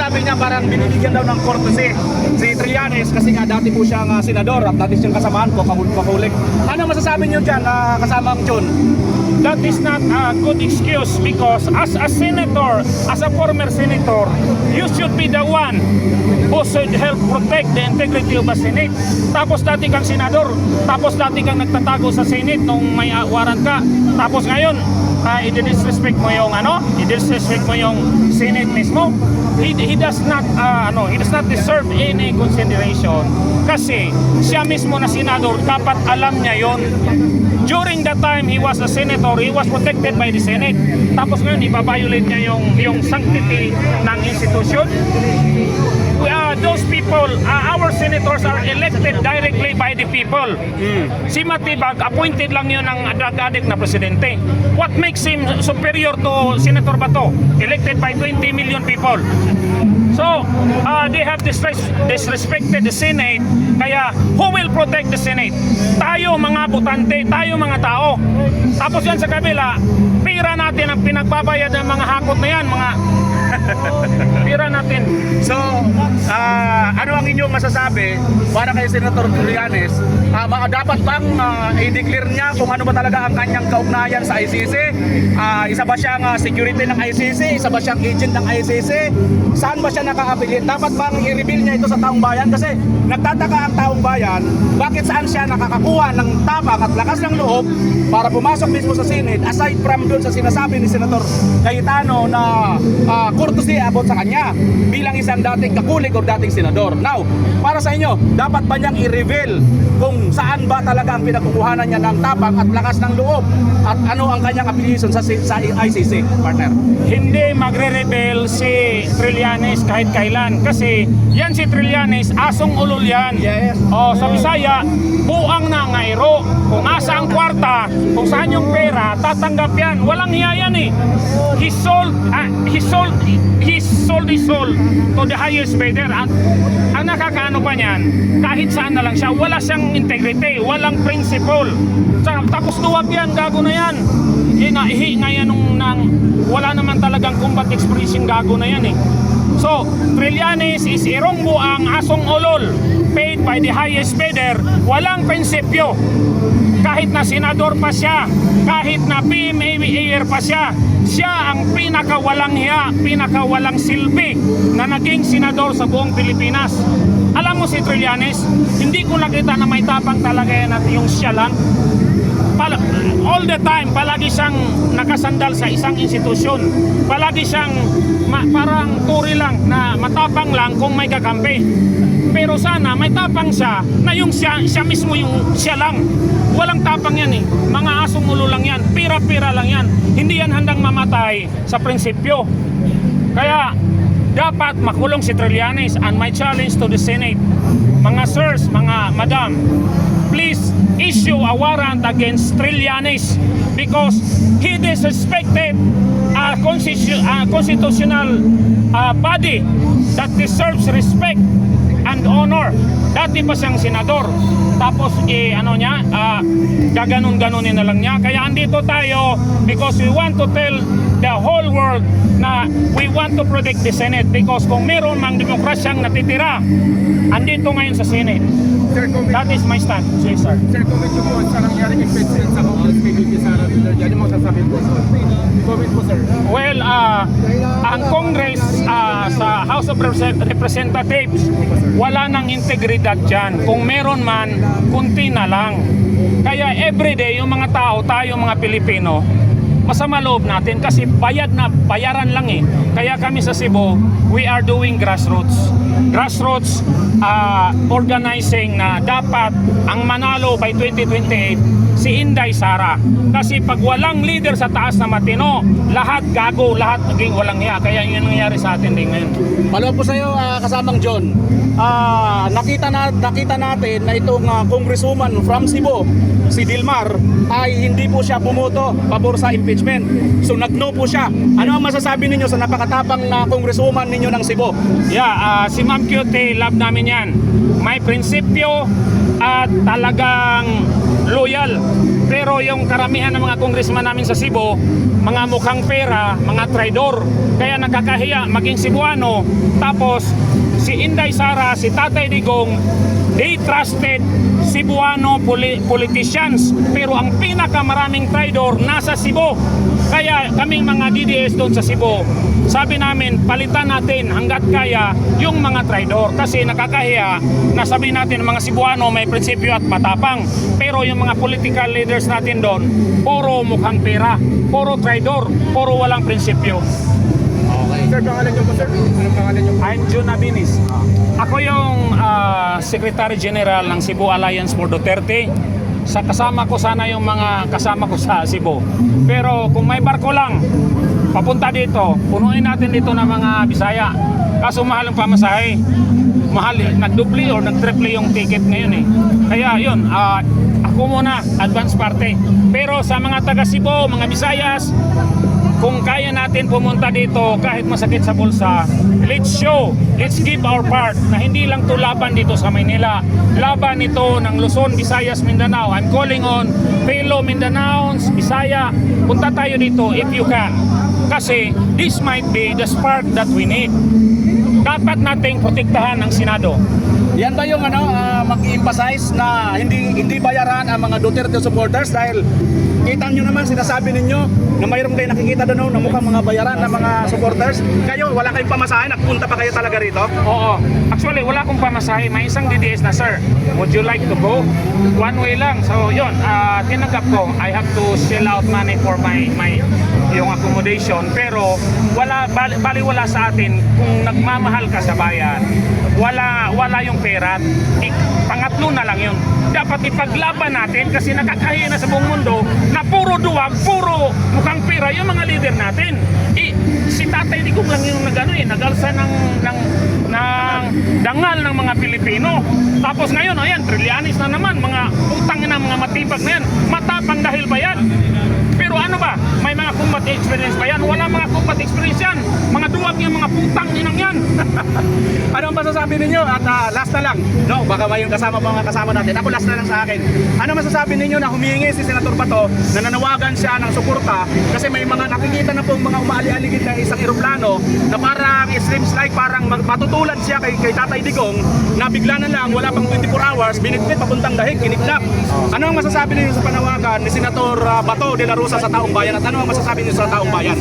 sinabi niya parang binibigyan daw ng courtesy si Trillanes kasi nga dati po siyang senador at dati siyang kasamahan ko, kahulik. Ano masasabi niyo dyan, kasamang John? That is not a good excuse because as a senator, as a former senator, you should be the one who should help protect the integrity of the Senate. Tapos dati kang senador, tapos dati kang nagtatago sa Senate nung may warrant ka, tapos ngayon i-disrespect mo yung i-disrespect mo yung Senate mismo. He does not deserve any consideration kasi siya mismo na senador dapat alam niya yon. During the time he was a senator, he was protected by the Senate. Tapos ngayon ibabiolate niya yung sanctity ng institution. Those people, our senators are elected directly by the people. Si Matibag, appointed lang yun ng drug addict na presidente. What makes him superior to Senator Bato? Elected by 20 million people. So, they have disrespected the Senate. Kaya, who will protect the Senate? Tayo mga butante, tayo mga tao. Tapos yan sa kabila, pira natin ang pinagbabayad ng mga hakot na yan, mga pira natin. So, ano ang inyong masasabi para kay Senator Trillanes? Dapat bang i-declare niya kung ano ba talaga ang kanyang kaugnayan sa ICC? Isa ba siyang security ng ICC? Isa ba siyang agent ng ICC? Saan ba siya naka-affiliate? Dapat bang i-reveal niya ito sa taong bayan? Kasi nagtataka ang taong bayan, bakit saan siya nakakakuha ng tapang at lakas ng loob para pumasok mismo sa Senate aside from doon sa sinasabi ni Senator Cayetano na courtesy about sa kanya bilang isang dating kakulig o dating senador. Now, para sa inyo, dapat ba niyang i-reveal kung saan ba talaga ang pinagkukuhanan niya ng tapang at lakas ng loob at ano ang kanyang affiliation sa ICC, partner? Hindi magre-rebel si Trillanes kahit kailan kasi yan si Trillanes, asong ulol yan. Yes. Sa Bisaya, buang na ngairo. Kung asa ang kwarta, kung saan yung pera, tatanggap yan. Walang hiya yan eh. He sold his soul to the highest bidder. Ang nakakaano pa niyan, kahit saan na lang siya, wala siyang integrity, walang principle. Tapos duwag yan, gago na yan. Ihi nga yan wala naman talagang combat experience yung gago na yan eh. So, Trillanes is irong buang asong ulol, paid by the highest bidder, walang prinsipyo. Kahit na senador pa siya, kahit na PMAR pa siya, siya ang pinakawalang hiya, pinakawalang silbi na naging senador sa buong Pilipinas. Alam mo si Trillanes, hindi ko nakita na may tapang talaga yan at yung siya lang. All the time, palagi siyang nakasandal sa isang institusyon. Palagi siyang parang turi lang na matapang lang kung may kakampi. Pero sana may tapang siya na yung siya mismo yung siya lang. Walang tapang yan eh. Mga asong ulo lang yan. Pira-pira lang yan. Hindi yan handang mamatay sa prinsipyo. Kaya dapat makulong si Trillanes. And my challenge to the Senate, mga sirs, mga madam, please issue a warrant against Trillanes because he disrespected a constitutional body that deserves respect and honor. Dati pa siyang senador. Tapos gaganon-ganonin na lang niya. Kaya andito tayo because we want to tell the whole world na we want to protect the Senate because kung meron mang demokrasyang natitira, andito ngayon sa Senate. Sir, That is my stand. Yes, sir. Sir, comment po sa nangyaring impeachment sa Congress kay VP Sara Duterte. Ano mo sasabihin po, sir? Comment po, sir. Well, ang Congress sa House of Representatives, wala nang integridad dyan. Kung meron man, kunti na lang. Kaya everyday, yung mga tao, tayo mga Pilipino, masama loob natin kasi bayaran lang eh. Kaya kami sa Cebu, we are doing grassroots organizing na dapat ang manalo by 2028 si Inday Sara. Kasi pag walang leader sa taas na matino, lahat gago, lahat naging walang hiya. Kaya yun nangyari sa atin din ngayon. Follow po sa iyo, kasamang John. Nakita natin na itong congresswoman from Cebu, si Dilmar, ay hindi po siya bumoto pabor sa impeachment. So nag-no po siya. Ano ang masasabi ninyo sa napakatapang na congresswoman ninyo ng Cebu? Yeah, si Ma'am Cute, love namin yan. May prinsipyo at talagang loyal. Pero yung karamihan ng mga congressman namin sa Cebu, mga mukhang pera, mga traidor. Kaya nakakahiya maging Cebuano. Tapos si Inday Sara, si Tatay Digong, they trusted Cebuano politicians. Pero ang pinakamaraming traidor nasa Cebu. Kaya kaming mga DDS doon sa Cebu, sabi namin palitan natin hanggat kaya yung mga traidor. Kasi nakakahiya na sabi natin mga Cebuano may prinsipyo at matapang. Pero yung mga political leaders natin doon, puro mukhang pera, puro traidor, puro walang prinsipyo. Sir, pangalan niyo po, sir? Anong pangalan niyo po? I'm Jun Abinis. Ako yung Secretary General ng Cebu Alliance for Duterte. Sa kasama ko sana yung mga kasama ko sa Cebu. Pero kung may barko lang papunta dito, punuin natin dito ng mga Bisaya. Kaso mahal ang pamasahe. Mahal, nagdupli o nagtriple yung ticket ngayon eh. Kaya yun, ako muna, advance party. Pero sa mga taga Cebu, mga Bisayas, kung kaya natin pumunta dito kahit masakit sa bulsa, let's show, let's give our part na hindi lang to laban dito sa Maynila. Laban ito ng Luzon, Visayas, Mindanao. I'm calling on fellow Mindanaons, Bisaya, punta tayo dito if you can. Kasi this might be the spark that we need. Dapat nating protektahan ang Senado. Yan ba yung mag-emphasize na hindi bayaran ang mga Duterte supporters dahil kita nyo naman, sinasabi ninyo na mayroong kayo nakikita doon na mukhang mga bayaran ng mga supporters. Kayo, wala kayong pamasahe, nagpunta pa kayo talaga rito? Oo. Actually, wala akong pamasahe. May isang DDS na, sir. Would you like to go? One way lang. So, yun. Tinanggap ko. I have to shell out money for my yung accommodation. Pero, baliwala sa atin kung nagmamahal ka sa bayan. Wala yung pera. Pangatlo na lang yun. Dapat ipaglaban natin kasi nakakahiya na sa buong mundo na puro duwag, puro mukhang pera yung mga leader natin. Si Tatay Digong lang yung nagalsa ng dangal ng mga Pilipino. Tapos ngayon, ayan, trilyanis na naman, mga utang na mga matibag na yan. Matapang dahil ba yan? Pero ano ba? May mga combat experience ba yan? Wala mga combat experience yan. Mga duwag yung mga putang inang yan. Ano ang masasabi ninyo? At last na lang, no? Baka may yung mga kasama natin. Ako last na lang sa akin. Ano masasabi ninyo na humingi si Senator Bato na nanawagan siya ng suporta kasi may mga nakikita na pong mga umaali-aligid na isang eroplano na parang seems like parang matutulad siya kay Tatay Digong na bigla na lang, wala pang 24 hours, binitbit papuntang dahig, kinidnap. Ano ang masasabi ninyo sa panawagan ni Senator Bato de la Rosa sa taong bayan at ano ang masasabi niyo sa taong bayan?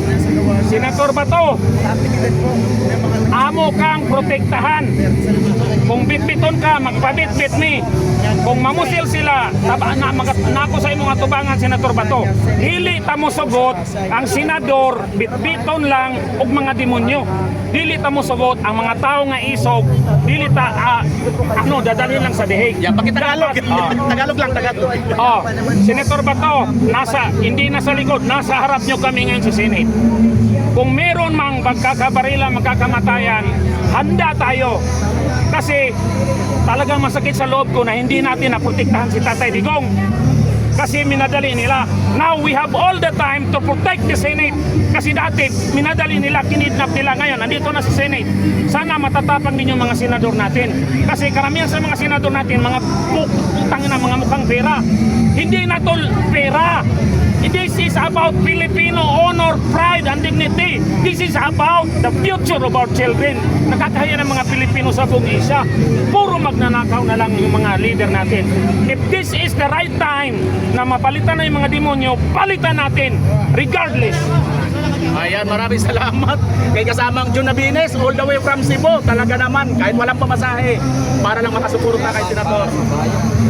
Senator Bato, amo kang protektahan. Kung bitbiton ka, magpabitbit ni. Kung mamusil sila, nako sa imong atubangan, Senator Bato. Dili ta mo sugot ang senador, bitbiton lang og mga demonyo. Dili ta mo sugot ang mga tao nga isog. Dili ta dadalhin lang sa dihig. Yeah, pakitagalog. Tagalog lang, Tagalog. Senator Bato, hindi nasa likod, nasa harap nyo kami ngayon sa Senate. Kung meron mang magkakabarila, magkakamatayan, handa tayo. Kasi talagang masakit sa loob ko na hindi natin naprotektahan si Tatay Digong. Kasi minadali nila. Now we have all the time to protect the Senate. Kasi dati minadali nila, kinidnap nila. Ngayon, nandito na sa Senate. Sana matatapang din yung mga senador natin. Kasi karamihan sa mga senador natin, mga putang na mga mukhang pera. Hindi na to pera. This is about Filipino honor, pride, and dignity. This is about the future of our children. Nakakahiya ng mga Pilipino sa buong Asia. Puro magnanakaw na lang yung mga leader natin. If this is the right time na mapalitan na yung mga demonyo, palitan natin, regardless. Ayan, maraming salamat kay kasamang Jun Abines all the way from Cebu. Talaga naman, kahit walang pamasahe, para lang makasuporta kay Senator.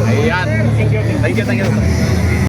Ayan. Thank you.